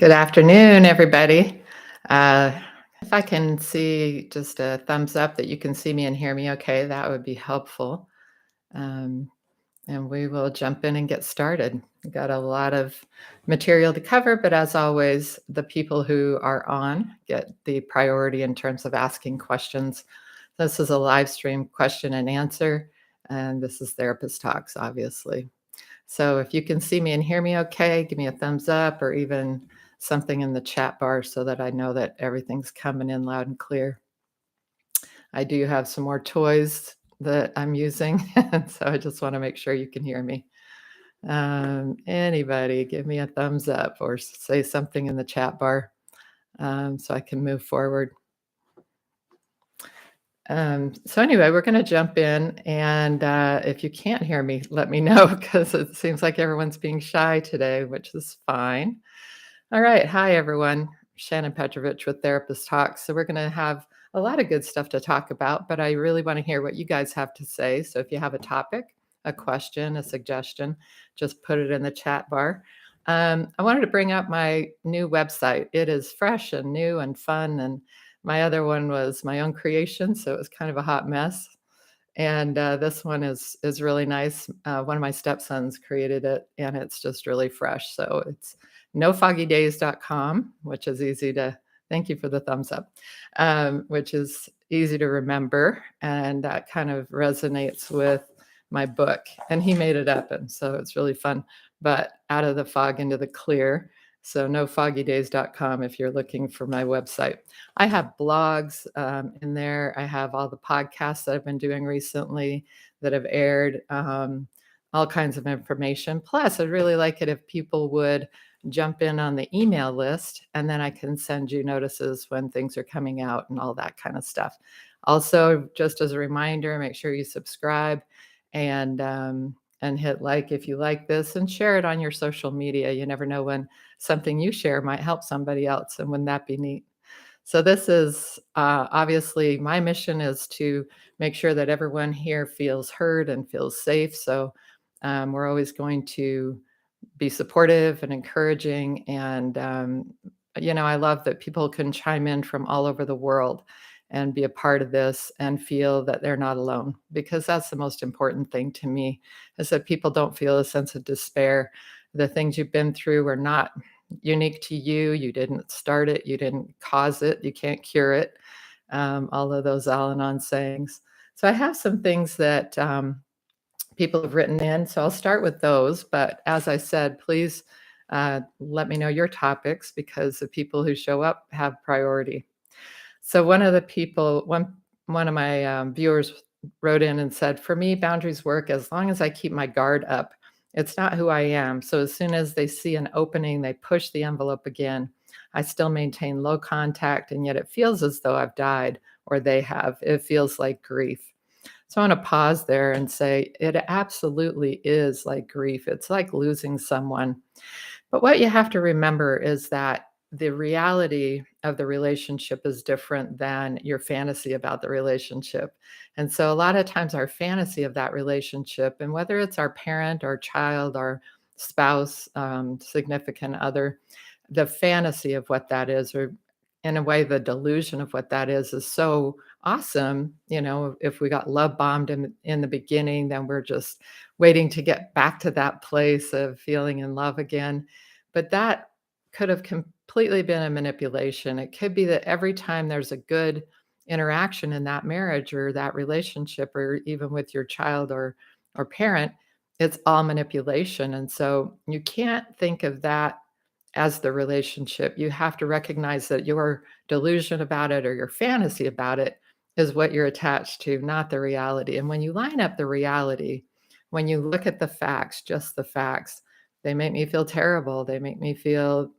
Good afternoon, everybody. Uh, if I can see just a thumbs up that you can see me and hear me okay, that would be helpful. Um, and we will jump in and get started. We've got a lot of material to cover, but as always, the people who are on get the priority in terms of asking questions. This is a live stream question and answer, and this is Therapist Talks, obviously. So if you can see me and hear me okay, give me a thumbs up or even something in the chat bar so that I know that everything's coming in loud and clear. I do have some more toys that I'm using, so I just want to make sure you can hear me. Anybody, give me a thumbs up or say something in the chat bar so I can move forward. So anyway, we're going to jump in, and if you can't hear me, let me know because it seems like everyone's being shy today, which is fine. All right, hi everyone. Shannon Petrovich with Therapist Talks. So we're going to have a lot of good stuff to talk about, but I really want to hear what you guys have to say. So if you have a topic, a question, a suggestion, just put it in the chat bar. I wanted to bring up my new website. It is fresh and new and fun, and my other one was my own creation, so it was kind of a hot mess. And this one is really nice. One of my stepsons created it, and it's just really fresh. So it's nofoggydays.com, which is easy to. Thank you for the thumbs up, which is easy to remember, and that kind of resonates with my book. And he made it up, and so it's really fun. But out of the fog into the clear. So nofoggydays.com if you're looking for my website. I have blogs in there. I have all the podcasts that I've been doing recently that have aired, all kinds of information. Plus, I'd really like it if people would jump in on the email list, and then I can send you notices when things are coming out and all that kind of stuff. Also, just as a reminder, make sure you subscribe and hit like if you like this and share it on your social media. You never know when something you share might help somebody else, and wouldn't that be neat? So this is obviously my mission is to make sure that everyone here feels heard and feels safe. So we're always going to be supportive and encouraging. And, I love that people can chime in from all over the world and be a part of this and feel that they're not alone, because that's the most important thing to me, is that people don't feel a sense of despair. The things you've been through are not unique to you. You didn't start it. You didn't cause it. You can't cure it. All of those Al-Anon sayings. So I have some things that people have written in. So I'll start with those. But as I said, please let me know your topics, because the people who show up have priority. So one of the people, one of my viewers wrote in and said, "For me, boundaries work as long as I keep my guard up. It's not who I am. So as soon as they see an opening, they push the envelope again. I still maintain low contact, and yet it feels as though I've died, or they have. It feels like grief." So I want to pause there and say it absolutely is like grief. It's like losing someone. But what you have to remember is that the reality of the relationship is different than your fantasy about the relationship. And so a lot of times our fantasy of that relationship, and whether it's our parent, our child, our spouse, significant other, the fantasy of what that is, or in a way, the delusion of what that is so awesome. If we got love bombed in the beginning, then we're just waiting to get back to that place of feeling in love again. But that could have completely been a manipulation. It could be that every time there's a good interaction in that marriage or that relationship, or even with your child or parent, it's all manipulation. And so you can't think of that as the relationship. You have to recognize that your delusion about it or your fantasy about it is what you're attached to, not the reality. And when you line up the reality, when you look at the facts, just the facts, they make me feel terrible. They make me feel,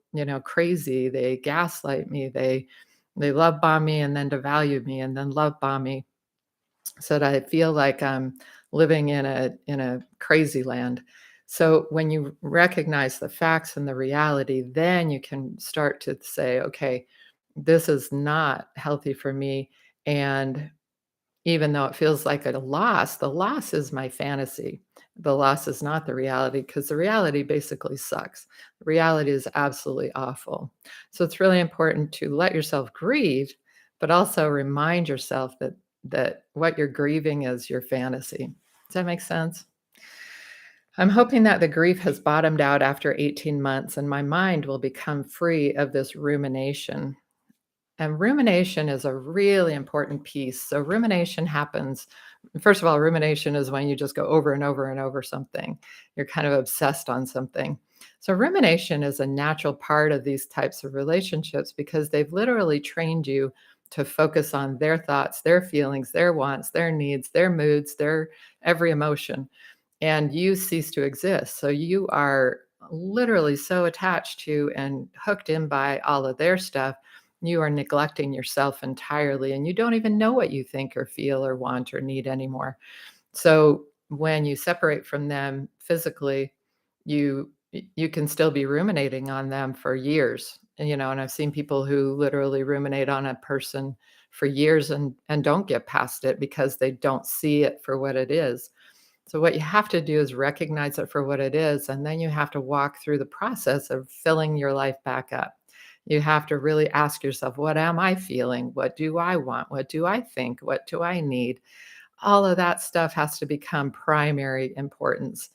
crazy. They gaslight me. They love bomb me and then devalue me and then love bomb me, so that I feel like I'm living in a crazy land. So when you recognize the facts and the reality, then you can start to say, okay, this is not healthy for me. And even though it feels like a loss, the loss is my fantasy. The loss is not the reality because the reality basically sucks. The reality is absolutely awful. So it's really important to let yourself grieve, but also remind yourself that what you're grieving is your fantasy. Does that make sense? I'm hoping that the grief has bottomed out after 18 months and my mind will become free of this rumination. And rumination is a really important piece. So, rumination happens, first of all, rumination is when you just go over and over and over something. You're kind of obsessed on something. So, rumination is a natural part of these types of relationships because they've literally trained you to focus on their thoughts, their feelings, their wants, their needs, their moods, their every emotion, and you cease to exist. So, you are literally so attached to and hooked in by all of their stuff, you are neglecting yourself entirely and you don't even know what you think or feel or want or need anymore. So when you separate from them physically, you can still be ruminating on them for years. And I've seen people who literally ruminate on a person for years and don't get past it because they don't see it for what it is. So what you have to do is recognize it for what it is, and then you have to walk through the process of filling your life back up. You have to really ask yourself, what am I feeling? What do I want? What do I think? What do I need? All of that stuff has to become primary importance.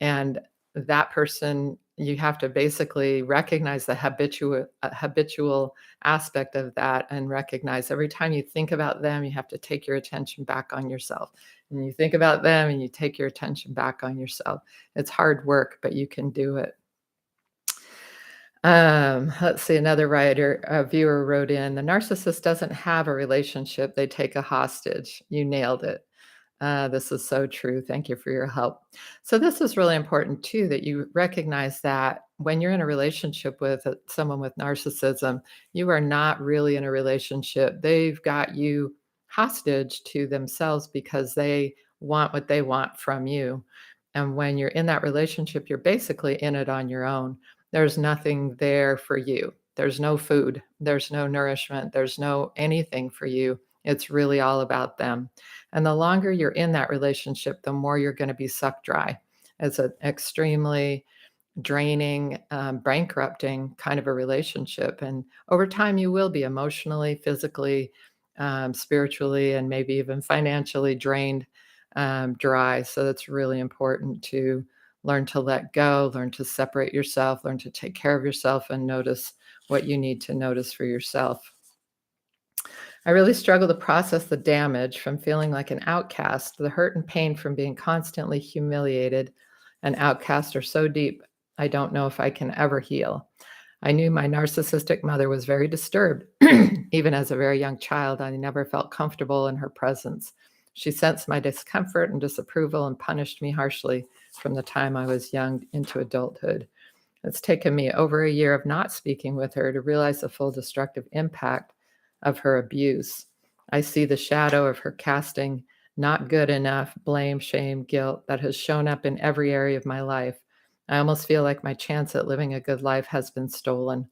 And that person, you have to basically recognize the habitual aspect of that and recognize every time you think about them, you have to take your attention back on yourself. And you think about them and you take your attention back on yourself. It's hard work, but you can do it. Let's see, another a viewer wrote in, the narcissist doesn't have a relationship, they take a hostage. You nailed it. This is so true. Thank you for your help. So this is really important too, that you recognize that when you're in a relationship with someone with narcissism, you are not really in a relationship. They've got you hostage to themselves because they want what they want from you. And when you're in that relationship, you're basically in it on your own. There's nothing there for you. There's no food, there's no nourishment, there's no anything for you. It's really all about them. And the longer you're in that relationship, the more you're going to be sucked dry. It's an extremely draining, bankrupting kind of a relationship. And over time, you will be emotionally, physically, spiritually, and maybe even financially drained, dry. So it's really important to learn to let go, learn to separate yourself, learn to take care of yourself, and notice what you need to notice for yourself. I really struggle to process the damage from feeling like an outcast. The hurt and pain from being constantly humiliated and outcast are so deep, I don't know if I can ever heal. I knew my narcissistic mother was very disturbed. Even as a very young child, I never felt comfortable in her presence. She sensed my discomfort and disapproval and punished me harshly from the time I was young into adulthood. It's taken me over a year of not speaking with her to realize the full destructive impact of her abuse. I see the shadow of her casting not good enough, blame, shame, guilt that has shown up in every area of my life. I almost feel like my chance at living a good life has been stolen.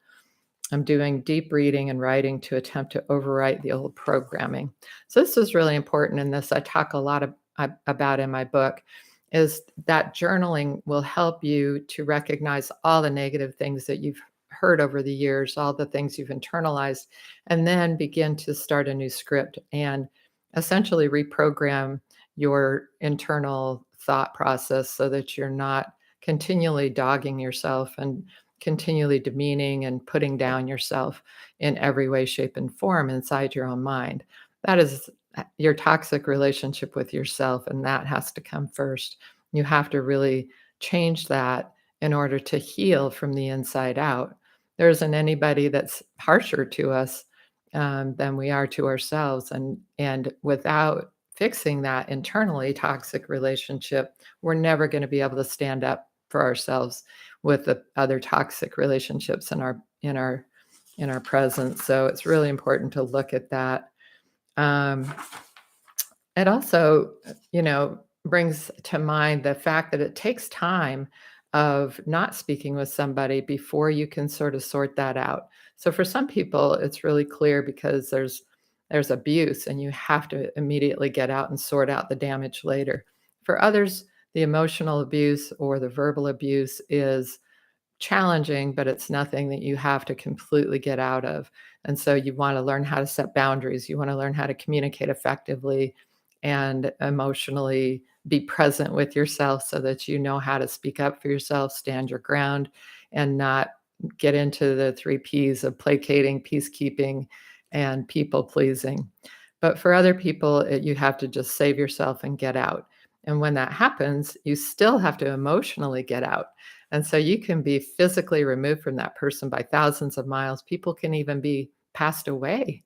I'm doing deep reading and writing to attempt to overwrite the old programming. So this is really important, and this I talk a lot about in my book, is that journaling will help you to recognize all the negative things that you've heard over the years, all the things you've internalized, and then begin to start a new script and essentially reprogram your internal thought process so that you're not continually dogging yourself and continually demeaning and putting down yourself in every way, shape, and form inside your own mind. That is your toxic relationship with yourself, and that has to come first. You have to really change that in order to heal from the inside out. There isn't anybody that's harsher to us than we are to ourselves, and without fixing that internally toxic relationship, we're never going to be able to stand up for ourselves with the other toxic relationships in our presence. So it's really important to look at that. Um, it also, brings to mind the fact that it takes time of not speaking with somebody before you can sort of sort that out. So for some people, it's really clear because there's there's abuse, and you have to immediately get out and sort out the damage later. For others, the emotional abuse or the verbal abuse is challenging, but it's nothing that you have to completely get out of. And so you want to learn how to set boundaries. You want to learn how to communicate effectively and emotionally be present with yourself so that you know how to speak up for yourself, stand your ground, and not get into the three P's of placating, peacekeeping, and people pleasing. But for other people, you have to just save yourself and get out. And when that happens, you still have to emotionally get out. And so you can be physically removed from that person by thousands of miles. People can even be passed away,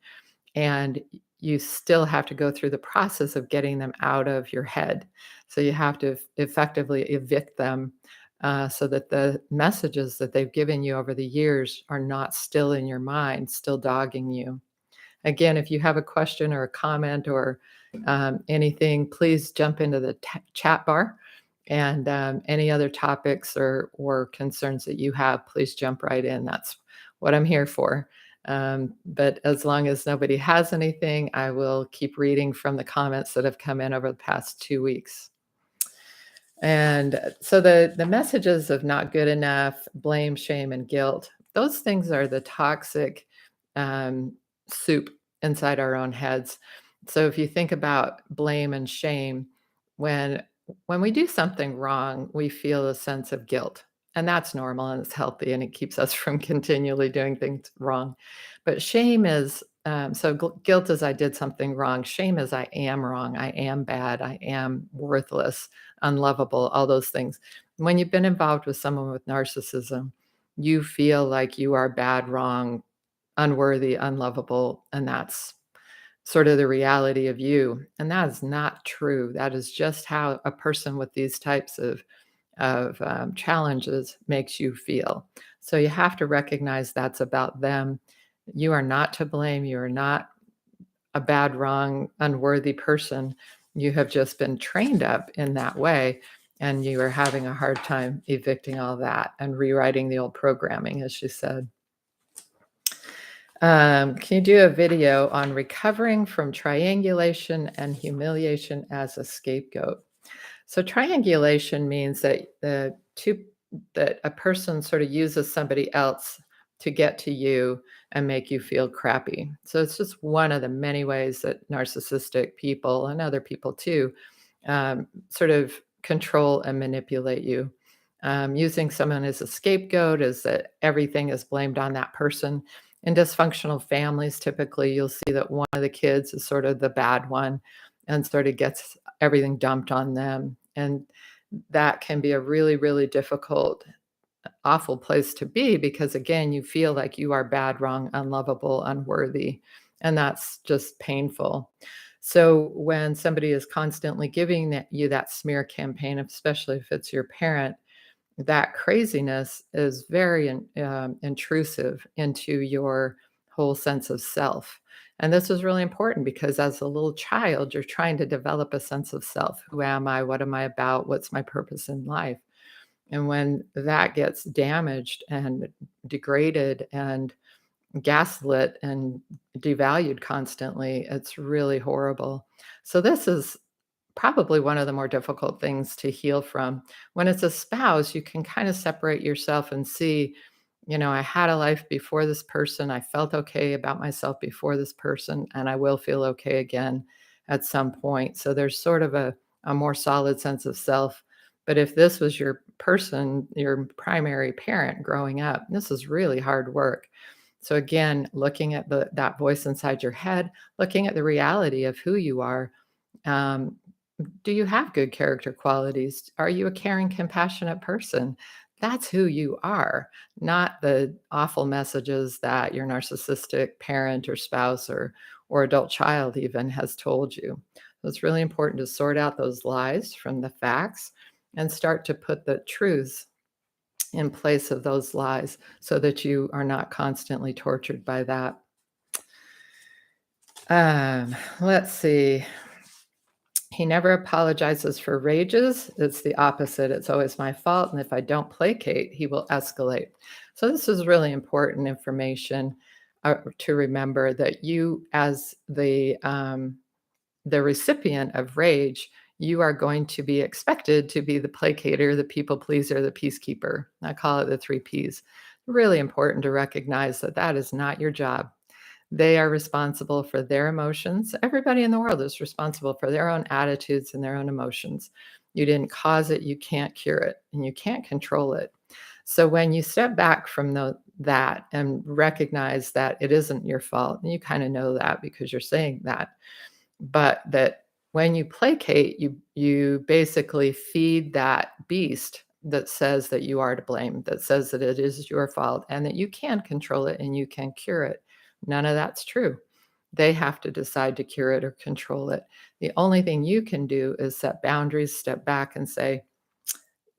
and you still have to go through the process of getting them out of your head. So you have to effectively evict them, so that the messages that they've given you over the years are not still in your mind, still dogging you. Again, if you have a question or a comment or anything, please jump into the chat bar. And any other topics or concerns that you have, please jump right in. That's what I'm here for. But as long as nobody has anything, I will keep reading from the comments that have come in over the past 2 weeks. And so the messages of not good enough, blame, shame, and guilt, those things are the toxic um, soup inside our own heads. So if you think about blame and shame, when when we do something wrong, we feel a sense of guilt. And that's normal and it's healthy and it keeps us from continually doing things wrong. But shame is guilt is I did something wrong. Shame is I am wrong. I am bad. I am worthless, unlovable, all those things. When you've been involved with someone with narcissism, you feel like you are bad, wrong, unworthy, unlovable, and that's sort of the reality of you. And that is not true. That is just how a person with these types of challenges makes you feel. So you have to recognize that's about them. You are not to blame. You are not a bad, wrong, unworthy person. You have just been trained up in that way, and you are having a hard time evicting all that and rewriting the old programming, as she said. Can you do a video on recovering from triangulation and humiliation as a scapegoat? So triangulation means that a person sort of uses somebody else to get to you and make you feel crappy. So it's just one of the many ways that narcissistic people and other people too sort of control and manipulate you. Using someone as a scapegoat is that everything is blamed on that person. In dysfunctional families, typically you'll see that one of the kids is sort of the bad one and sort of gets everything dumped on them. And that can be a really, really difficult, awful place to be because, again, you feel like you are bad, wrong, unlovable, unworthy. And that's just painful. So when somebody is constantly giving you that smear campaign, especially if it's your parent, that craziness is very intrusive into your whole sense of self. And this is really important because as a little child, you're trying to develop a sense of self. Who am I? What am I about? What's my purpose in life? And when that gets damaged and degraded and gaslit and devalued constantly, it's really horrible. So this is probably one of the more difficult things to heal from. When it's a spouse, you can kind of separate yourself and see, I had a life before this person. I felt okay about myself before this person, and I will feel okay again at some point. So there's sort of a more solid sense of self. But if this was your person, your primary parent growing up, this is really hard work. So again, looking at that voice inside your head, looking at the reality of who you are. Um, do you have good character qualities? Are you a caring, compassionate person? That's who you are, not the awful messages that your narcissistic parent or spouse or adult child even has told you. So it's really important to sort out those lies from the facts and start to put the truths in place of those lies so that you are not constantly tortured by that. Let's see. He never apologizes for rages. It's the opposite. It's always my fault. And if I don't placate, he will escalate. So this is really important information. to remember that you, as the recipient of rage, you are going to be expected to be the placater, the people pleaser, the peacekeeper. I call it the three Ps. Really important to recognize that that is not your job. They are responsible for their emotions. Everybody in the world is responsible for their own attitudes and their own emotions. You didn't cause it, you can't cure it, and you can't control it. So when you step back from that and recognize that it isn't your fault, and you kind of know that because you're saying that, but that when you placate, you basically feed that beast that says that you are to blame, that says that it is your fault and that you can control it and you can cure it. None of that's true. They have to decide to cure it or control it. The only thing you can do is set boundaries, step back and say,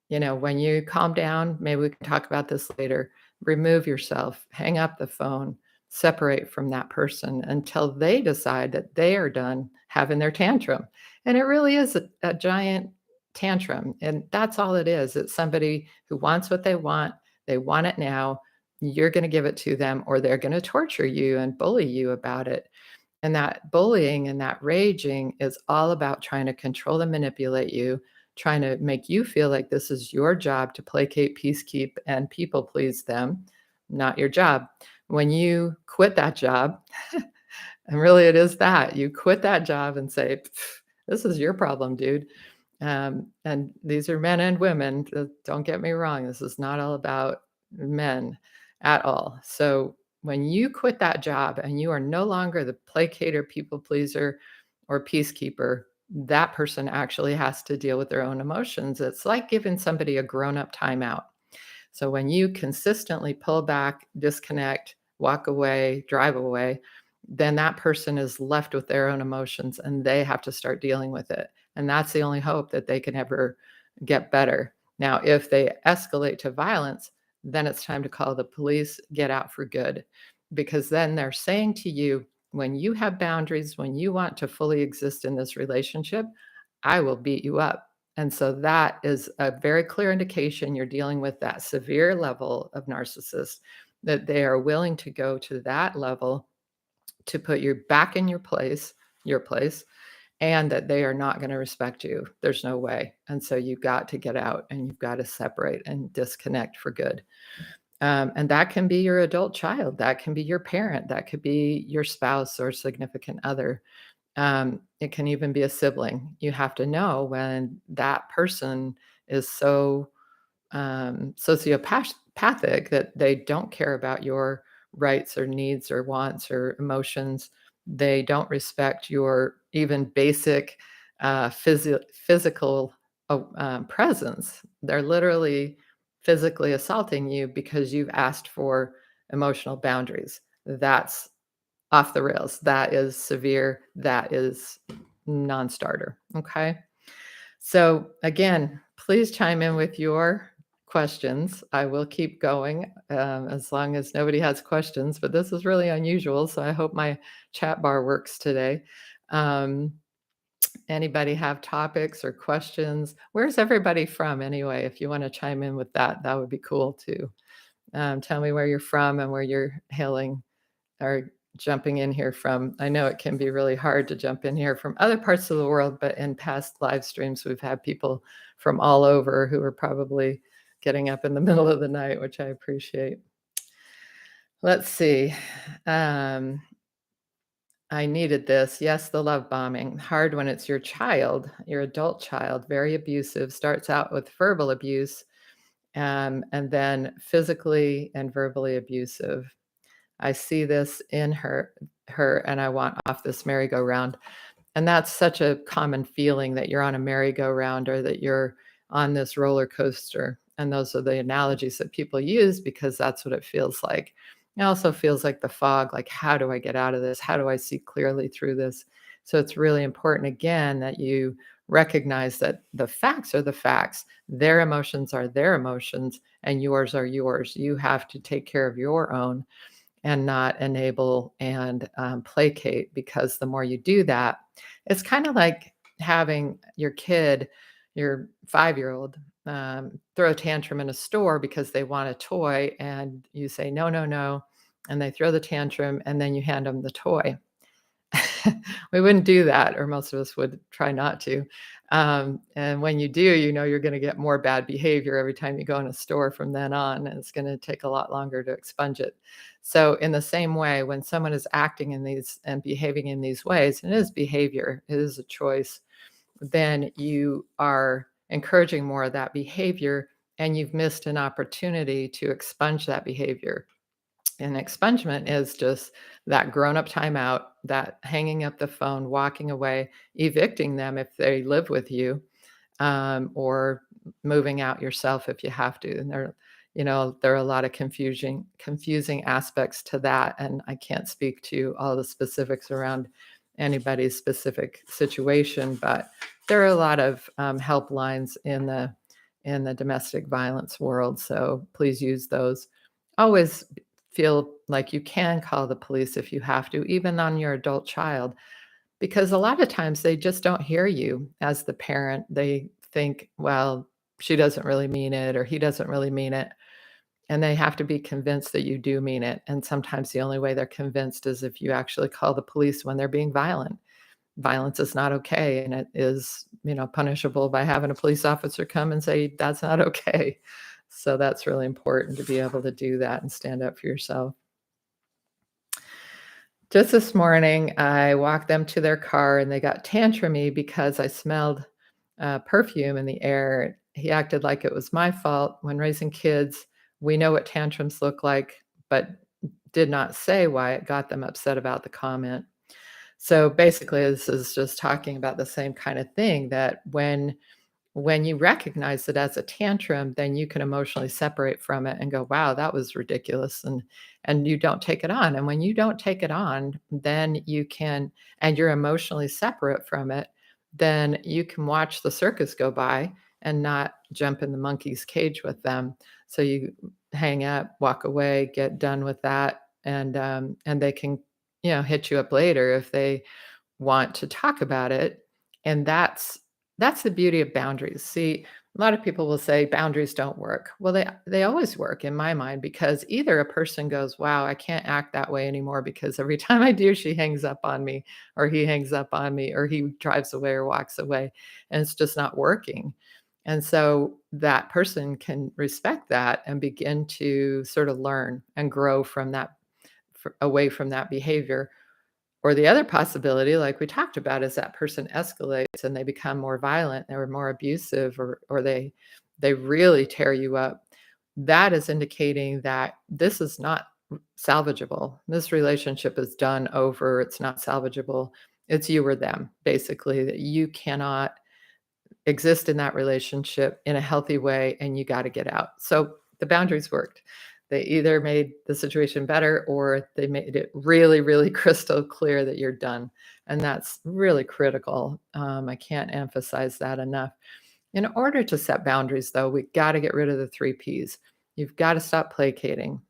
when you calm down, maybe we can talk about this later. Remove yourself, hang up the phone, separate from that person until they decide that they are done having their tantrum. And it really is a giant tantrum. And that's all it is. It's somebody who wants what they want it now. You're going to give it to them, or they're going to torture you and bully you about it. And that bullying and that raging is all about trying to control and manipulate you, trying to make you feel like this is your job to placate, peacekeep, and people please them, not your job. When you quit that job, and really it is that, you quit that job and say, this is your problem, dude. And these are men and women. Don't get me wrong. This is not all about men at all. So when you quit that job and you are no longer the placater, people pleaser, or peacekeeper, that person actually has to deal with their own emotions. It's like giving somebody a grown up timeout. So when you consistently pull back, disconnect, walk away, drive away, then that person is left with their own emotions and they have to start dealing with it. And that's the only hope that they can ever get better. Now, if they escalate to violence, then it's time to call the police, get out for good. Because then they're saying to you, when you have boundaries, when you want to fully exist in this relationship, I will beat you up. And so that is a very clear indication you're dealing with that severe level of narcissist, that they are willing to go to that level to put you back in your place, and that they are not going to respect you. There's no way. And so you've got to get out and you've got to separate and disconnect for good. And that can be your adult child, that can be your parent, that could be your spouse or significant other. It can even be a sibling. You have to know when that person is so sociopathic that they don't care about your rights or needs or wants or emotions. They don't respect your even basic physical presence. They're literally physically assaulting you because you've asked for emotional boundaries. That's off the rails. That is severe. That is non-starter. Okay. So again, please chime in with your questions. I will keep going as long as nobody has questions, but this is really unusual. So I hope my chat bar works today. Um, Anybody have topics or questions? Where's everybody from anyway? If you want to chime in with that, that would be cool too. Tell me where you're from and where you're hailing or jumping in here from. I know it can be really hard to jump in here from other parts of the world, but in past live streams, we've had people from all over who are probably getting up in the middle of the night, which I appreciate. Let's see. Um, I needed this. Yes, the love bombing. Hard when it's your child, your adult child, very abusive, starts out with verbal abuse, and then physically and verbally abusive. I see this in her, and I want off this merry-go-round. And that's such a common feeling, that you're on a merry-go-round or that you're on this roller coaster. And those are the analogies that people use because that's what it feels like. It also feels like the fog, like, how do I get out of this? How do I see clearly through this? So it's really important, again, that you recognize that the facts are the facts. Their emotions are their emotions, and yours are yours. You have to take care of your own and not enable and placate, because the more you do that, it's kind of like having your kid, your 5-year-old, throw a tantrum in a store because they want a toy, and you say, no, no, no. and they throw the tantrum, and then you hand them the toy. We wouldn't do that, or most of us would try not to. And when you do, you're going to get more bad behavior every time you go in a store from then on, and it's going to take a lot longer to expunge it. So, in the same way, when someone is acting in these and behaving in these ways, and it is behavior, it is a choice, then you are encouraging more of that behavior, and you've missed an opportunity to expunge that behavior. And expungement is just that grown-up timeout, that hanging up the phone, walking away, evicting them if they live with you, or moving out yourself if you have to. And there are a lot of confusing aspects to that, and I can't speak to all the specifics around anybody's specific situation, but there are a lot of helplines in the domestic violence world. So please use those. Always feel like you can call the police if you have to, even on your adult child, because a lot of times they just don't hear you as the parent. They think, well, she doesn't really mean it, or he doesn't really mean it. And they have to be convinced that you do mean it. And sometimes the only way they're convinced is if you actually call the police when they're being violent. Violence is not okay, and it is, punishable by having a police officer come and say, that's not okay. So that's really important to be able to do that and stand up for yourself. Just this morning, I walked them to their car, and they got tantrumy because I smelled perfume in the air. He acted like it was my fault. When raising kids, we know what tantrums look like, but did not say why it got them upset about the comment. So basically, this is just talking about the same kind of thing, that when you recognize it as a tantrum, then you can emotionally separate from it and go, wow, that was ridiculous. And you don't take it on. And when you don't take it on, then you can, and you're emotionally separate from it, then you can watch the circus go by and not jump in the monkey's cage with them. So you hang up, walk away, get done with that, and they can, hit you up later if they want to talk about it. And that's the beauty of boundaries. See, a lot of people will say boundaries don't work. Well, they always work in my mind, because either a person goes, wow, I can't act that way anymore because every time I do, she hangs up on me, or he hangs up on me, or he drives away or walks away, and it's just not working. And so that person can respect that and begin to sort of learn and grow from that, away from that behavior. Or the other possibility, like we talked about, is that person escalates and they become more violent, or more abusive, or they really tear you up. That is indicating that this is not salvageable. This relationship is done over. It's not salvageable. It's you or them, basically, that you cannot exist in that relationship in a healthy way, and you got to get out. So the boundaries worked. They either made the situation better, or they made it really, really crystal clear that you're done. And that's really critical. I can't emphasize that enough. In order to set boundaries, though, we got to get rid of the 3 Ps. You've got to stop placating.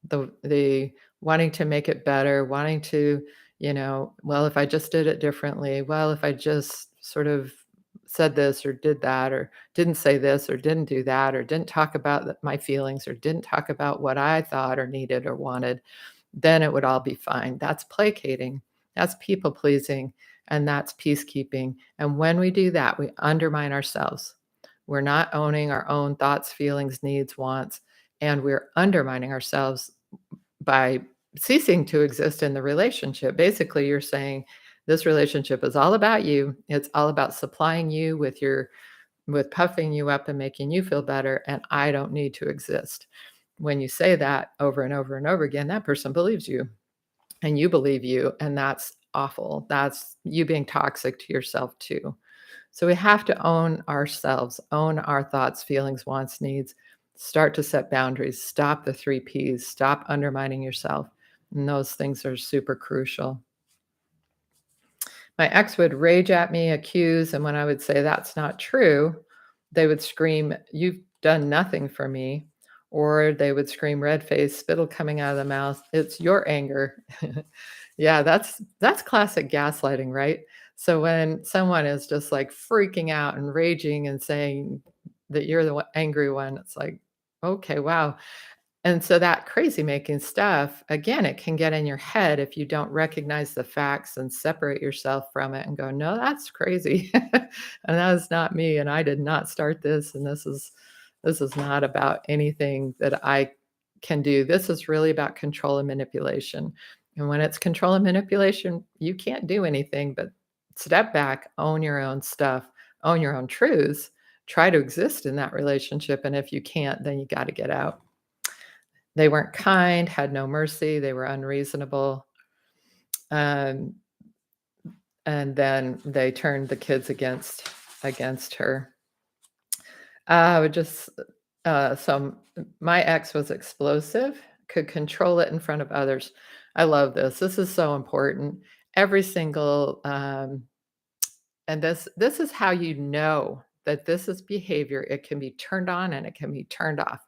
The wanting to make it better, wanting to, well, if I just did it differently, well, if I just sort of said this or did that, or didn't say this or didn't do that, or didn't talk about my feelings, or didn't talk about what I thought or needed or wanted, then it would all be fine. That's placating. That's people pleasing. And that's peacekeeping. And when we do that, we undermine ourselves. We're not owning our own thoughts, feelings, needs, wants, and we're undermining ourselves by ceasing to exist in the relationship. Basically, you're saying this relationship is all about you. It's all about supplying you with puffing you up and making you feel better, and I don't need to exist. When you say that over and over and over again, that person believes you, and you believe you, and that's awful. That's you being toxic to yourself too. So we have to own ourselves, own our thoughts, feelings, wants, needs, start to set boundaries, stop the 3 Ps, stop undermining yourself. And those things are super crucial. My ex would rage at me, accuse, and when I would say that's not true, they would scream, "You've done nothing for me." Or they would scream, red face, spittle coming out of the mouth, "It's your anger." Yeah, that's classic gaslighting, right? So when someone is just like freaking out and raging and saying that you're the angry one, it's like, okay, wow. And so that crazy making stuff, again, it can get in your head if you don't recognize the facts and separate yourself from it and go, no, that's crazy. And that is not me. And I did not start this. And this is not about anything that I can do. This is really about control and manipulation. And when it's control and manipulation, you can't do anything but step back, own your own stuff, own your own truths, try to exist in that relationship. And if you can't, then you got to get out. They weren't kind, had no mercy, they were unreasonable, um, and then they turned the kids against her. I would just so my ex was explosive, could control it in front of others. I love this. This is so important. Every single and this is how you know that this is behavior. It can be turned on and it can be turned off.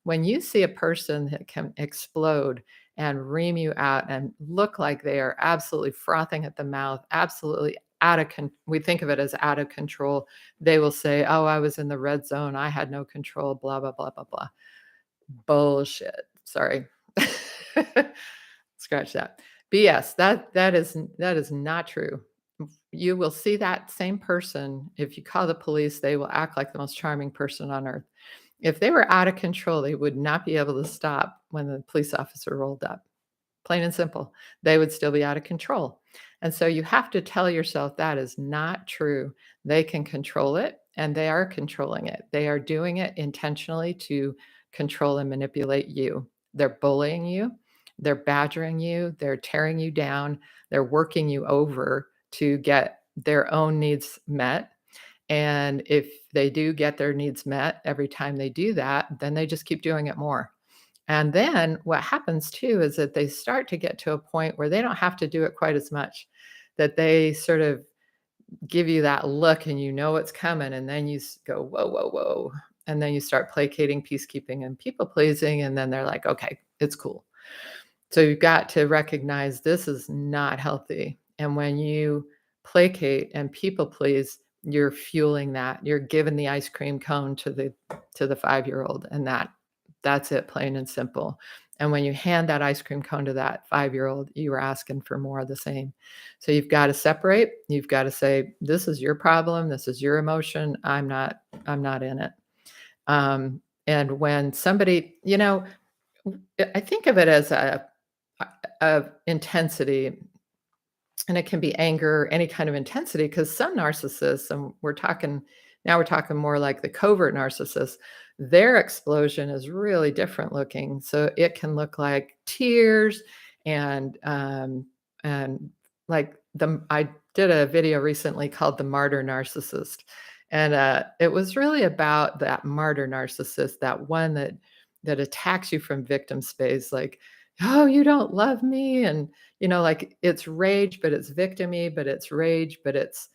When you see a person that can explode and ream you out and look like they are absolutely frothing at the mouth, absolutely we think of it as out of control. They will say, "Oh, I was in the red zone. I had no control, blah blah blah blah blah." Bullshit. Sorry. Scratch that. BS. That is not true. You will see that same person. If you call the police, they will act like the most charming person on earth. If they were out of control, they would not be able to stop when the police officer rolled up. Plain and simple. They would still be out of control. And so you have to tell yourself that is not true. They can control it and they are controlling it. They are doing it intentionally to control and manipulate you. They're bullying you, they're badgering you, they're tearing you down, they're working you over to get their own needs met. And if they do get their needs met every time they do that, then they just keep doing it more. And then what happens too is that they start to get to a point where they don't have to do it quite as much, that they sort of give you that look and you know it's coming. And then you go, whoa, whoa, whoa. And then you start placating, peacekeeping, and people pleasing. And then they're like, okay, it's cool. So you've got to recognize this is not healthy. And when you placate and people please, you're fueling that. You're giving the ice cream cone to the 5-year-old, and that's it, plain and simple. And when you hand that ice cream cone to that 5-year-old, you are asking for more of the same. So you've got to separate. You've got to say, this is your problem. This is your emotion. I'm not in it. And when somebody, I think of it as a intensity, and it can be anger, any kind of intensity, because some narcissists, and we're talking more like the covert narcissists, their explosion is really different looking. So it can look like tears and like I did a video recently called The Martyr Narcissist. And it was really about that martyr narcissist, that one that attacks you from victim space, like, oh, you don't love me. And like it's rage, but it's victimy, but it's rage, but it's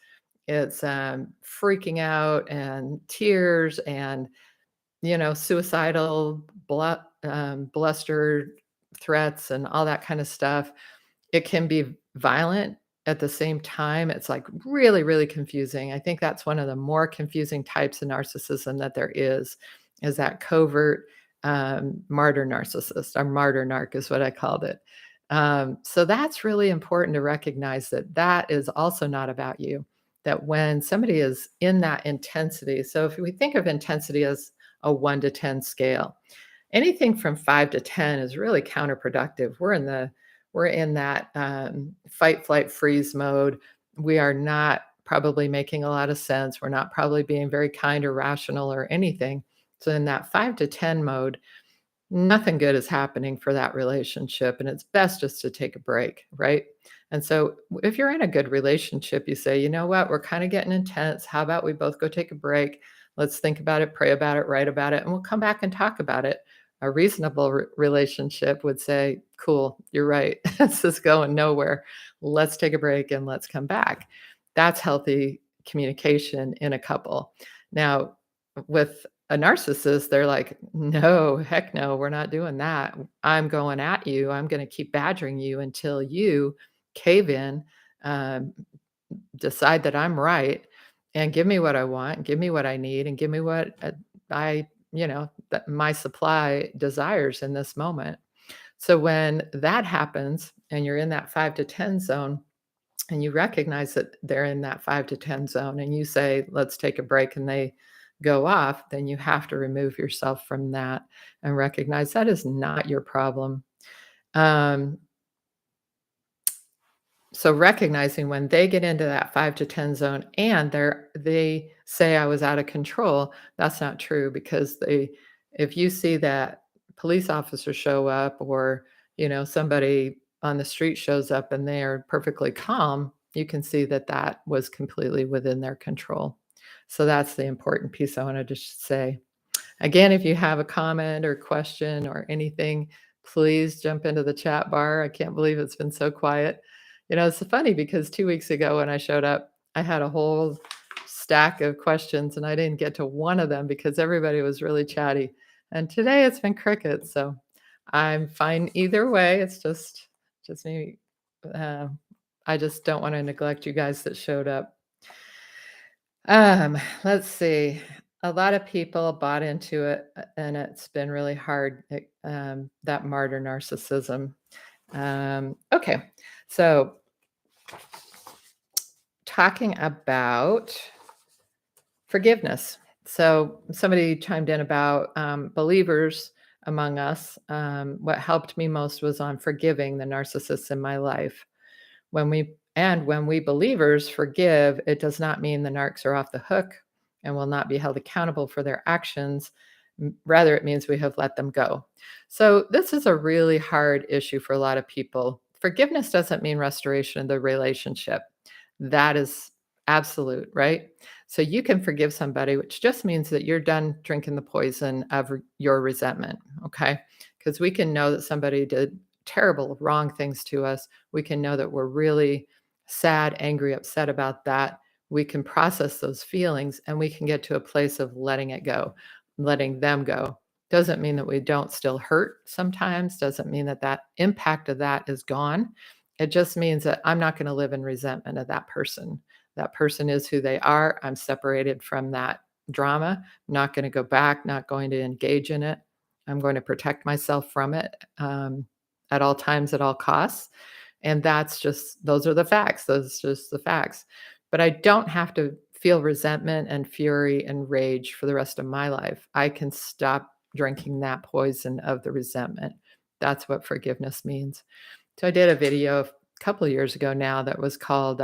freaking out and tears and suicidal bluster, threats, and all that kind of stuff. It can be violent at the same time. It's like really, really confusing. I think that's one of the more confusing types of narcissism that there is that covert martyr narcissist, or martyr narc is what I called it. So that's really important to recognize that is also not about you. That when somebody is in that intensity, so if we think of intensity as a 1 to 10 scale, anything from 5 to 10 is really counterproductive. We're in that fight, flight, freeze mode. We are not probably making a lot of sense. We're not probably being very kind or rational or anything. So in that 5 to 10 mode, nothing good is happening for that relationship. And it's best just to take a break, right? And so if you're in a good relationship, you say, you know what, we're kind of getting intense. How about we both go take a break? Let's think about it, pray about it, write about it, and we'll come back and talk about it. A reasonable relationship would say, cool, you're right. This is going nowhere. Let's take a break and let's come back. That's healthy communication in a couple. Now, with a narcissist, they're like, no, heck no, we're not doing that. I'm going at you. I'm going to keep badgering you until you cave in, um, decide that I'm right, and give me what I want, give me what I need, and give me what I my supply desires in this moment. So when that happens and you're in that 5 to 10 zone and you recognize that they're in that 5 to 10 zone and you say, let's take a break, and they go off, then you have to remove yourself from that and recognize that is not your problem. Um, so recognizing when they get into that 5 to 10 zone and they say I was out of control, that's not true, because if you see that police officer show up, or somebody on the street shows up and they are perfectly calm, you can see that that was completely within their control. So that's the important piece I wanted to say. Again, if you have a comment or question or anything, please jump into the chat bar. I can't believe it's been so quiet. It's funny because 2 weeks ago when I showed up, I had a whole stack of questions and I didn't get to one of them because everybody was really chatty. And today it's been crickets, so I'm fine either way. It's just me. Uh, I just don't want to neglect you guys that showed up. Let's see. A lot of people bought into it, and it's been really hard, that martyr narcissism. Okay, so talking about forgiveness. So somebody chimed in about believers among us. What helped me most was on forgiving the narcissists in my life. When we believers forgive, it does not mean the narcs are off the hook and will not be held accountable for their actions. Rather, it means we have let them go. So this is a really hard issue for a lot of people. Forgiveness doesn't mean restoration of the relationship. That is absolute, right? So you can forgive somebody, which just means that you're done drinking the poison of your resentment, okay? Because we can know that somebody did terrible, wrong things to us. We can know that we're really sad, angry, upset about that. We can process those feelings and we can get to a place of letting it go, letting them go. Doesn't mean that we don't still hurt sometimes, doesn't mean that that impact of that is gone. It just means that I'm not going to live in resentment of that person. That person is who they are. I'm separated from that drama. Not going to go back, not going to engage in it. I'm going to protect myself from it at all times, at all costs. And those are the facts. Those are just the facts. But I don't have to feel resentment and fury and rage for the rest of my life. I can stop drinking that poison of the resentment. That's what forgiveness means. So I did a video a couple of years ago now that was called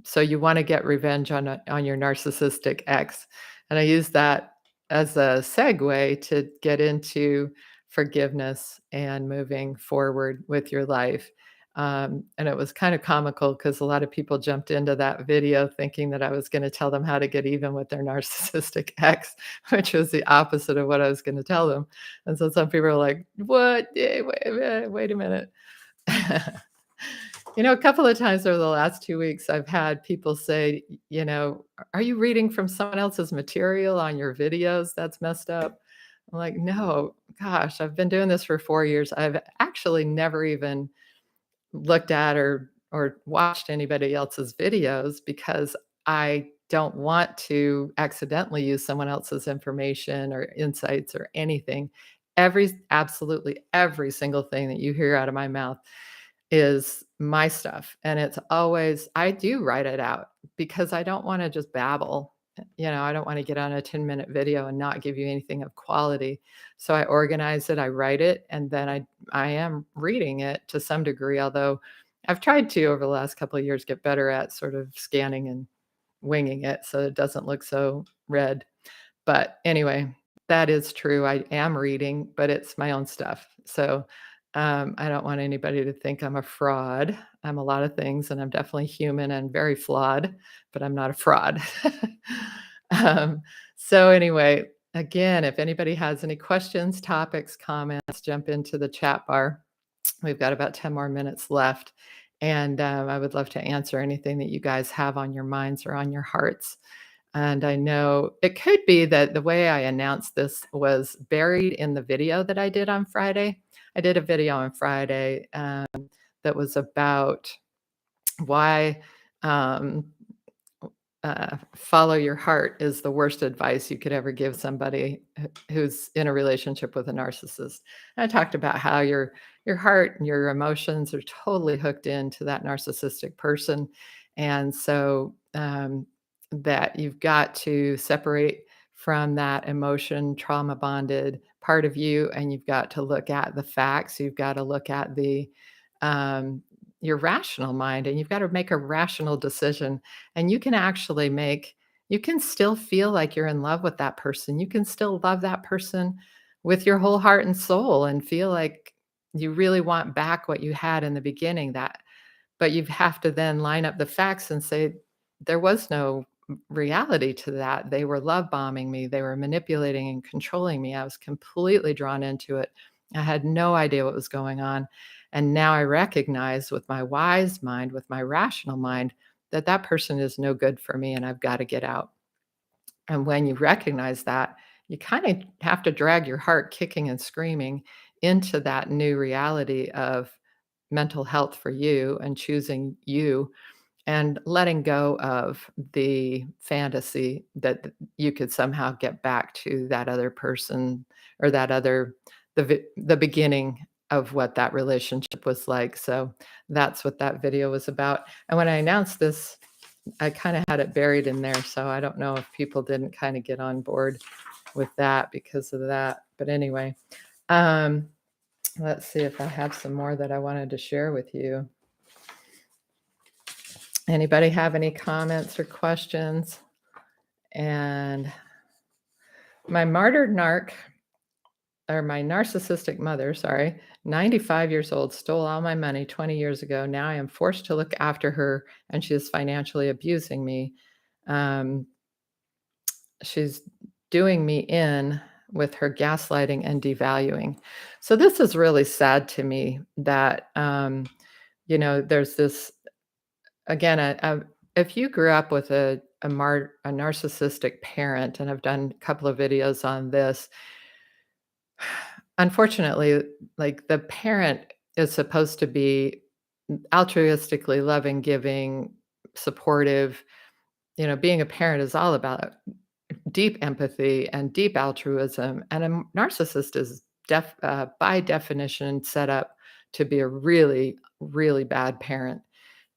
"So You Want to Get Revenge on Your Narcissistic Ex," and I used that as a segue to get into forgiveness and moving forward with your life. And it was kind of comical because a lot of people jumped into that video thinking that I was going to tell them how to get even with their narcissistic ex, which was the opposite of what I was going to tell them. And so some people are like, "What? Wait a minute." A couple of times over the last 2 weeks, I've had people say, "Are you reading from someone else's material on your videos? That's messed up." I'm like, "No, gosh, I've been doing this for 4 years. I've actually never even looked at or watched anybody else's videos because I don't want to accidentally use someone else's information or insights or anything. Absolutely every single thing that you hear out of my mouth is my stuff. And it's always, I do write it out because I don't want to just babble. I don't want to get on a 10-minute video and not give you anything of quality. So I organize it, I write it, and then I am reading it to some degree, although I've tried to over the last couple of years get better at sort of scanning and winging it so it doesn't look so read. But anyway, that is true. I am reading, but it's my own stuff. So I don't want anybody to think I'm a fraud. I'm a lot of things, and I'm definitely human and very flawed, but I'm not a fraud. um, so anyway, again, if anybody has any questions, topics, comments, jump into the chat bar. We've got about 10 more minutes left. And I would love to answer anything that you guys have on your minds or on your hearts. And I know it could be that the way I announced this was buried in the video that I did on Friday. I did a video on Friday that was about why, um, follow your heart is the worst advice you could ever give somebody who's in a relationship with a narcissist. I talked about how your heart and your emotions are totally hooked into that narcissistic person, and so that you've got to separate from that emotion trauma bonded part of you, and you've got to look at the facts. You've got to look at the um, your rational mind, and you've got to make a rational decision, and you can still feel like you're in love with that person. You can still love that person with your whole heart and soul and feel like you really want back what you had in the beginning, that but you have to then line up the facts and say, there was no reality to that. They were love bombing me. They were manipulating and controlling me. I was completely drawn into it. I had no idea what was going on. And now I recognize with my wise mind, with my rational mind, that that person is no good for me and I've got to get out. And when you recognize that, you kind of have to drag your heart kicking and screaming into that new reality of mental health for you and choosing you and letting go of the fantasy that you could somehow get back to that other person or that other the beginning of what that relationship was like. So that's what that video was about. And when I announced this, I kind of had it buried in there, so I don't know if people didn't kind of get on board with that because of that. But anyway, um, let's see if I have some more that I wanted to share with you. Anybody have any comments or questions? And my martyred narc, or my narcissistic mother, sorry, 95 years old, stole all my money 20 years ago. Now I am forced to look after her, and she is financially abusing me. Um, she's doing me in with her gaslighting and devaluing. So this is really sad to me that, there's this again, if you grew up with a narcissistic parent, and I've done a couple of videos on this, unfortunately, like the parent is supposed to be altruistically loving, giving, supportive. Being a parent is all about deep empathy and deep altruism, and a narcissist is by definition set up to be a really, really bad parent.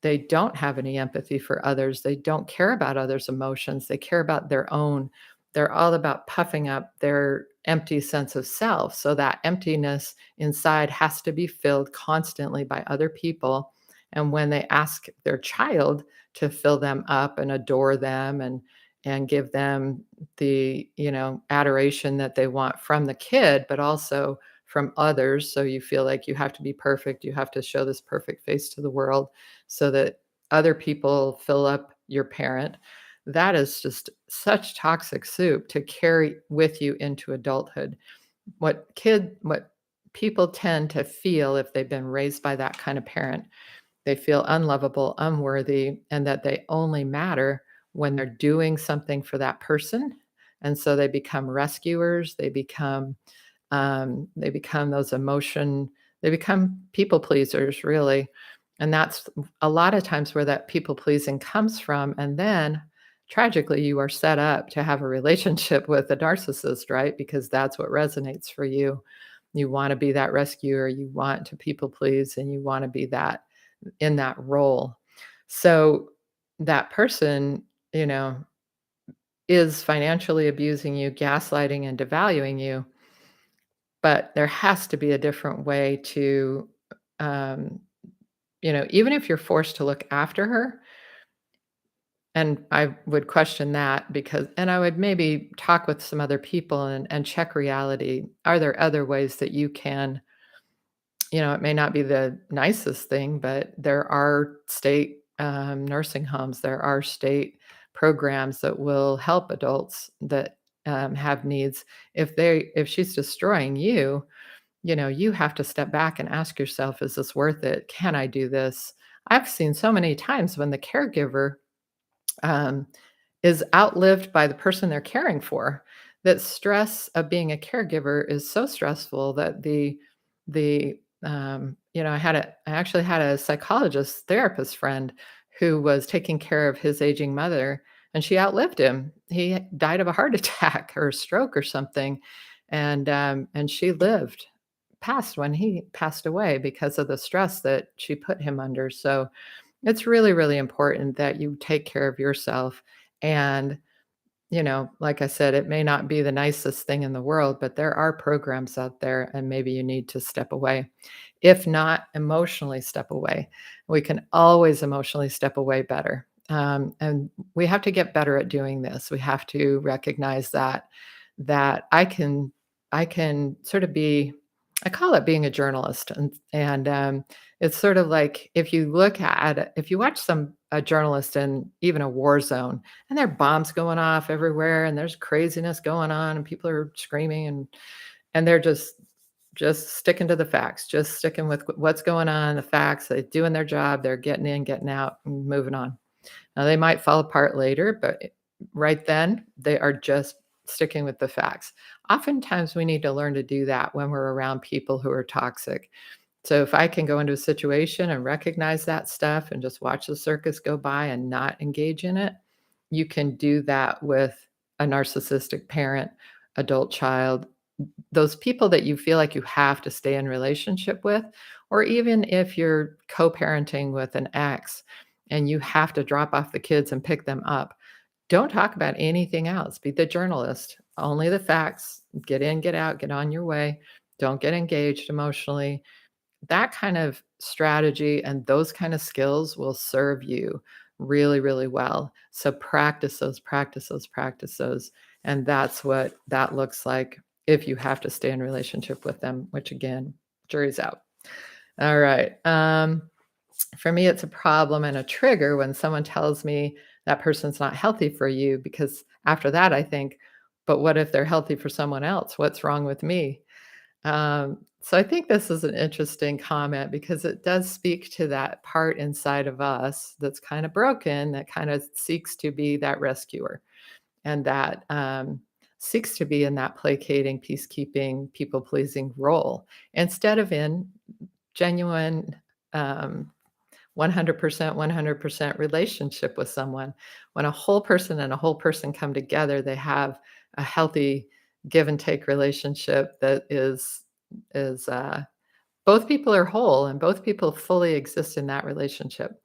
They don't have any empathy for others. They don't care about others' emotions. They care about their own. They're all about puffing up their empty sense of self. So that emptiness inside has to be filled constantly by other people. And when they ask their child to fill them up and adore them and give them the, adoration that they want from the kid, but also from others. So you feel like you have to be perfect. You have to show this perfect face to the world so that other people fill up your parent. That is just such toxic soup to carry with you into adulthood. What people tend to feel if they've been raised by that kind of parent, they feel unlovable, unworthy, and that they only matter when they're doing something for that person. And so they become rescuers. They become those they become people pleasers, really. And that's a lot of times where that people pleasing comes from. And then tragically, you are set up to have a relationship with a narcissist, right? Because that's what resonates for you. You want to be that rescuer, you want to people please, and you want to be that in that role. So that person, is financially abusing you, gaslighting and devaluing you, but there has to be a different way to, um, even if you're forced to look after her, and I would question that and I would maybe talk with some other people and check reality. Are there other ways that you can, it may not be the nicest thing, but there are state nursing homes, there are state programs that will help adults that have needs. If she's destroying you, you have to step back and ask yourself, is this worth it? Can I do this? I've seen so many times when the caregiver um, is outlived by the person they're caring for. That stress of being a caregiver is so stressful that I actually had a psychologist therapist friend who was taking care of his aging mother, and she outlived him. He died of a heart attack or a stroke or something, and she lived past when he passed away because of the stress that she put him under. So it's really, really important that you take care of yourself. And, like I said, it may not be the nicest thing in the world, but there are programs out there, and maybe you need to step away. If not, emotionally step away. We can always emotionally step away better. And we have to get better at doing this. We have to recognize that I can sort of be, I call it being a journalist, and it's sort of like if you look at it, if you watch a journalist in even a war zone, and there are bombs going off everywhere, and there's craziness going on, and people are screaming, and they're just sticking to the facts, just sticking with what's going on, the facts. They're doing their job. They're getting in, getting out, and moving on. Now they might fall apart later, but right then they are just sticking with the facts. Oftentimes we need to learn to do that when we're around people who are toxic. So if I can go into a situation and recognize that stuff and just watch the circus go by and not engage in it, you can do that with a narcissistic parent, adult child, those people that you feel like you have to stay in relationship with, or even if you're co-parenting with an ex and you have to drop off the kids and pick them up, don't talk about anything else. Be the journalist. Only the facts. Get in, get out, get on your way. Don't get engaged emotionally. That kind of strategy and those kind of skills will serve you really, really well. So practice those, practice those, practice those. And that's what that looks like if you have to stay in relationship with them, which again, jury's out. All right. For me, it's a problem and a trigger when someone tells me that person's not healthy for you, because after that, I think, but what if they're healthy for someone else? What's wrong with me? So I think this is an interesting comment because it does speak to that part inside of us that's kind of broken, that kind of seeks to be that rescuer, and that seeks to be in that placating, peacekeeping, people pleasing role instead of in genuine, um, 100% relationship with someone. When a whole person and a whole person come together, they have a healthy give and take relationship that is both people are whole and both people fully exist in that relationship.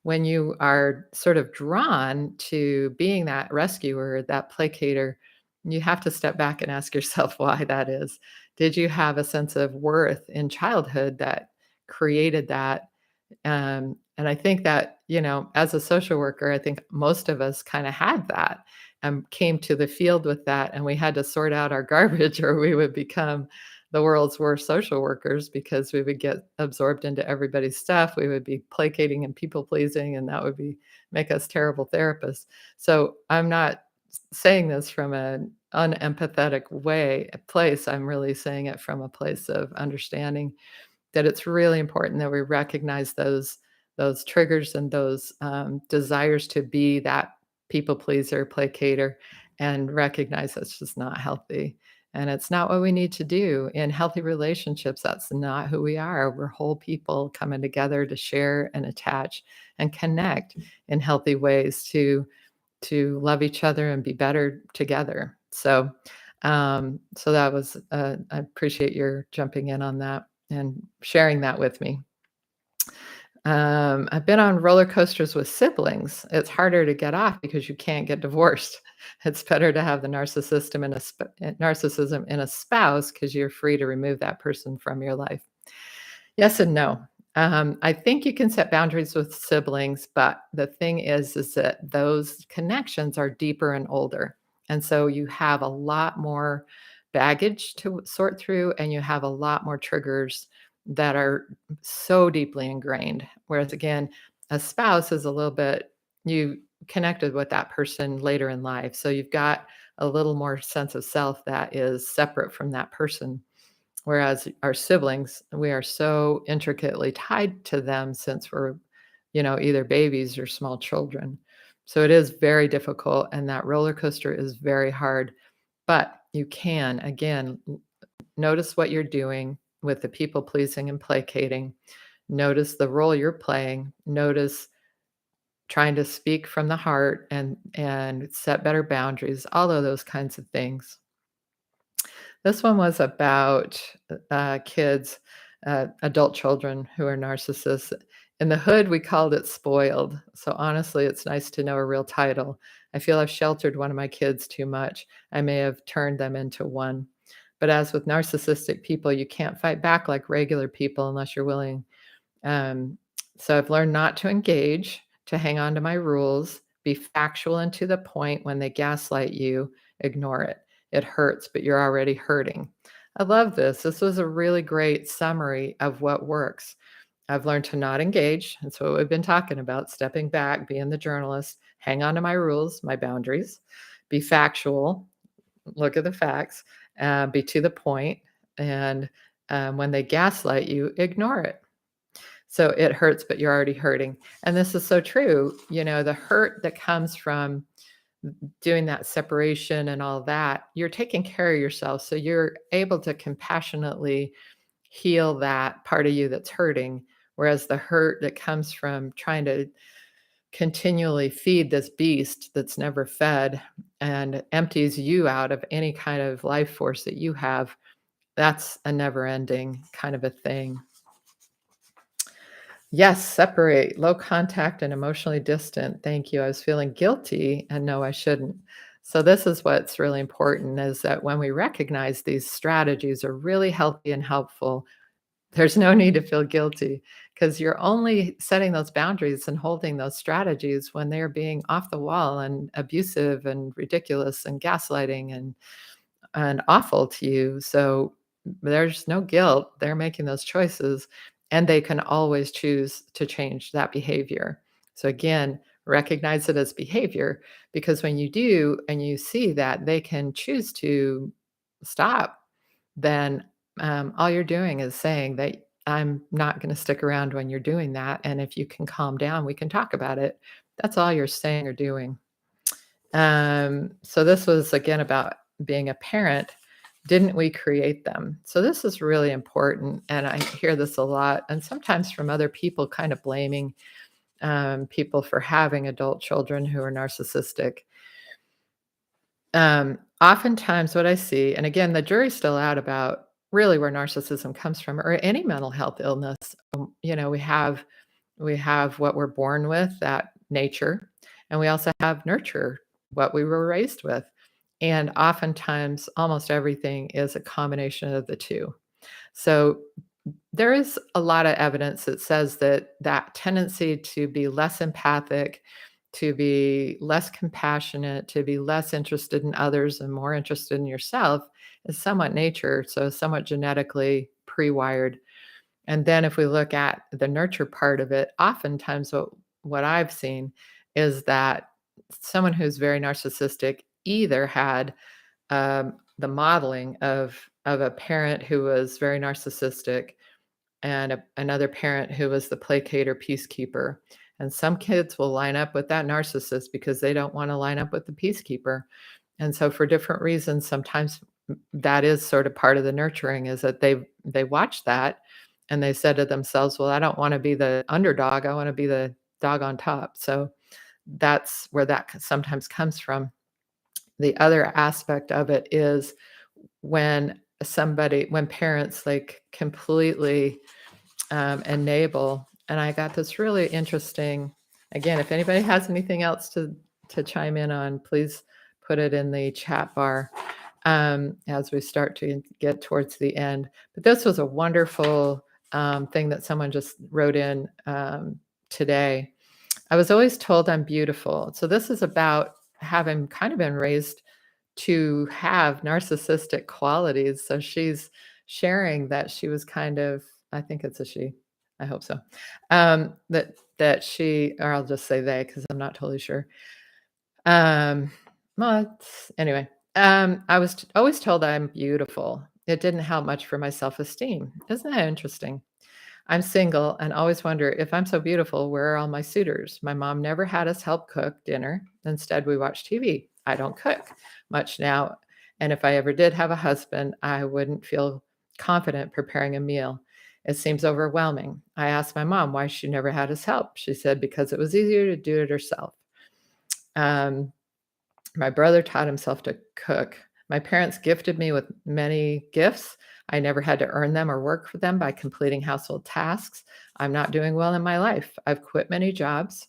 When you are sort of drawn to being that rescuer, that placator, you have to step back and ask yourself why that is. Did you have a sense of worth in childhood that created that? And I think that, as a social worker, I think most of us kind of had that and came to the field with that. And we had to sort out our garbage or we would become the world's worst social workers because we would get absorbed into everybody's stuff. We would be placating and people pleasing, and that would make us terrible therapists. So I'm not saying this from an unempathetic place. I'm really saying it from a place of understanding that it's really important that we recognize those triggers and those desires to be that people pleaser, placator, and recognize that's just not healthy. And it's not what we need to do in healthy relationships. That's not who we are. We're whole people coming together to share and attach and connect in healthy ways to love each other and be better together. So that was I appreciate your jumping in on that and sharing that with me. I've been on roller coasters with siblings. It's harder to get off because you can't get divorced. It's better to have the narcissism in a spouse because you're free to remove that person from your life. Yes and no. I think you can set boundaries with siblings, but the thing is that those connections are deeper and older. And so you have a lot more baggage to sort through, and you have a lot more triggers that are so deeply ingrained. Whereas again, a spouse is a little bit, you connected with that person later in life. So you've got a little more sense of self that is separate from that person. Whereas our siblings, we are so intricately tied to them since we're, either babies or small children. So it is very difficult, and that roller coaster is very hard. But you can, again, notice what you're doing with the people pleasing and placating. Notice the role you're playing. Notice trying to speak from the heart and set better boundaries, all of those kinds of things. This one was about kids, adult children who are narcissists. In the hood, we called it spoiled. So honestly, it's nice to know a real title. I feel I've sheltered one of my kids too much. I may have turned them into one. But as with narcissistic people, you can't fight back like regular people unless you're willing. Um, so I've learned not to engage, to hang on to my rules, be factual and to the point. When they gaslight you, ignore it. It hurts, but you're already hurting. I love this. This was a really great summary of what works. I've learned to not engage. That's what we've been talking about, stepping back, being the journalist, hang on to my rules, my boundaries, be factual, look at the facts, be to the point, and when they gaslight you, ignore it. So it hurts, but you're already hurting. And this is so true. The hurt that comes from doing that separation and all that, you're taking care of yourself. So you're able to compassionately heal that part of you that's hurting. Whereas the hurt that comes from trying to continually feed this beast that's never fed and empties you out of any kind of life force that you have, that's a never ending kind of a thing. Yes, separate, low contact and emotionally distant. Thank you. I was feeling guilty and no, I shouldn't. So this is what's really important is that when we recognize these strategies are really healthy and helpful, there's no need to feel guilty because you're only setting those boundaries and holding those strategies when they're being off the wall and abusive and ridiculous and gaslighting and awful to you. So there's no guilt. They're making those choices and they can always choose to change that behavior. So again, recognize it as behavior because when you do and you see that they can choose to stop, then all you're doing is saying that I'm not going to stick around when you're doing that. And if you can calm down, we can talk about it. That's all you're saying or doing. So this was again about being a parent. Didn't we create them? So this is really important. And I hear this a lot, and sometimes from other people kind of blaming people for having adult children who are narcissistic. Oftentimes what I see, and again, the jury's still out about really where narcissism comes from or any mental health illness. We have what we're born with, that nature, and we also have nurture, what we were raised with. And oftentimes, almost everything is a combination of the two. So there is a lot of evidence that says that that tendency to be less empathic, to be less compassionate, to be less interested in others and more interested in yourself is somewhat nature, so somewhat genetically pre-wired. And then if we look at the nurture part of it, oftentimes what I've seen is that someone who's very narcissistic either had the modeling of a parent who was very narcissistic and another parent who was the placater peacekeeper. And some kids will line up with that narcissist because they don't want to line up with the peacekeeper. And so for different reasons, sometimes that is sort of part of the nurturing is that they watch that and they said to themselves, well, I don't want to be the underdog. I want to be the dog on top. So that's where that sometimes comes from. The other aspect of it is when parents like completely enable. And I got this really interesting. Again, if anybody has anything else to chime in on, please put it in the chat bar as we start to get towards the end. But this was a wonderful thing that someone just wrote in today. I was always told I'm beautiful. So this is about having kind of been raised to have narcissistic qualities. So she's sharing that she was kind of, I think it's a she, I hope so. That she, or I'll just say they because I'm not totally sure. Anyway, I was always told I'm beautiful. It didn't help much for my self-esteem. Isn't that interesting? I'm single and always wonder if I'm so beautiful, where are all my suitors? My mom never had us help cook dinner. Instead, we watch TV. I don't cook much now. And if I ever did have a husband, I wouldn't feel confident preparing a meal. It seems overwhelming. I asked my mom why she never had us help. She said because it was easier to do it herself. Um, my brother taught himself to cook. My parents gifted me with many gifts. I never had to earn them or work for them by completing household tasks. I'm not doing well in my life. I've quit many jobs.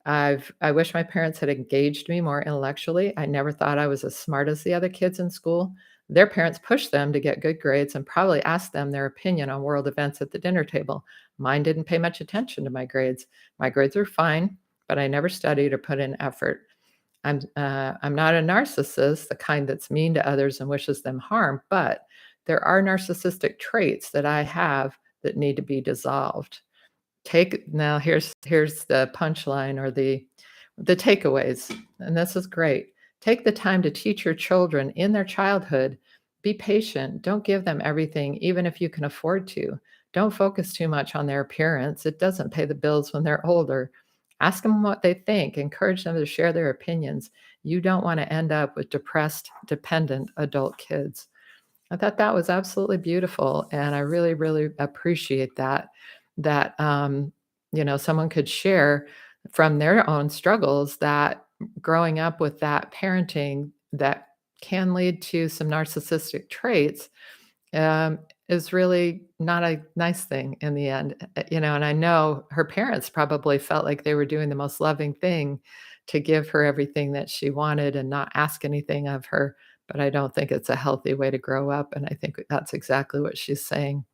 I wish my parents had engaged me more intellectually. I never thought I was as smart as the other kids in school. Their parents pushed them to get good grades and probably asked them their opinion on world events at the dinner table. Mine didn't pay much attention to my grades. My grades were fine, but I never studied or put in effort. I'm not a narcissist, the kind that's mean to others and wishes them harm, but there are narcissistic traits that I have that need to be dissolved. Take now here's the punchline or the takeaways, and this is great. Take the time to teach your children in their childhood. Be patient. Don't give them everything, even if you can afford to. Don't focus too much on their appearance. It doesn't pay the bills when they're older. Ask them what they think. Encourage them to share their opinions. You don't want to end up with depressed, dependent adult kids. I thought that was absolutely beautiful, and I really, really appreciate that someone could share from their own struggles that growing up with that parenting that can lead to some narcissistic traits is really not a nice thing in the end. And I know her parents probably felt like they were doing the most loving thing to give her everything that she wanted and not ask anything of her, but I don't think it's a healthy way to grow up, and I think that's exactly what she's saying.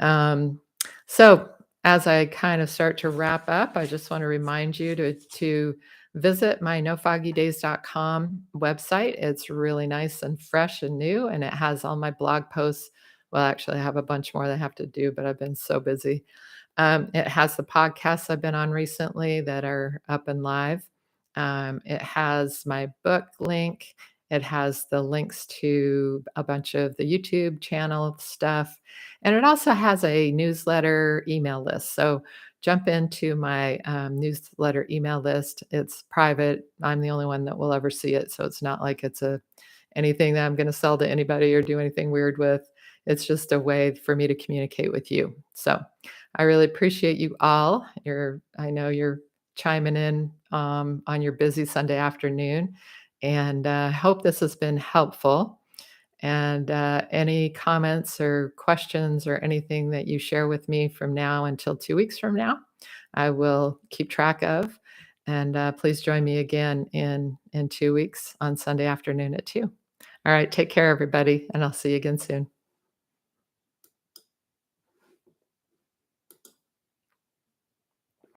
Um, so as I kind of start to wrap up, I just want to remind you to visit my nofoggydays.com website. It's really nice and fresh and new, and it has all my blog posts. Well, actually, I have a bunch more that I have to do, but I've been so busy. It has the podcasts I've been on recently that are up and live. It has my book link. It has the links to a bunch of the YouTube channel stuff. And it also has a newsletter email list. So jump into my newsletter email list. It's private. I'm the only one that will ever see it. So it's not like it's anything that I'm going to sell to anybody or do anything weird with. It's just a way for me to communicate with you. So I really appreciate you all. I know you're chiming in on your busy Sunday afternoon, and hope this has been helpful. And any comments or questions or anything that you share with me from now until 2 weeks from now, I will keep track of. And please join me again in 2 weeks on Sunday afternoon at 2. All right, take care, everybody, and I'll see you again soon.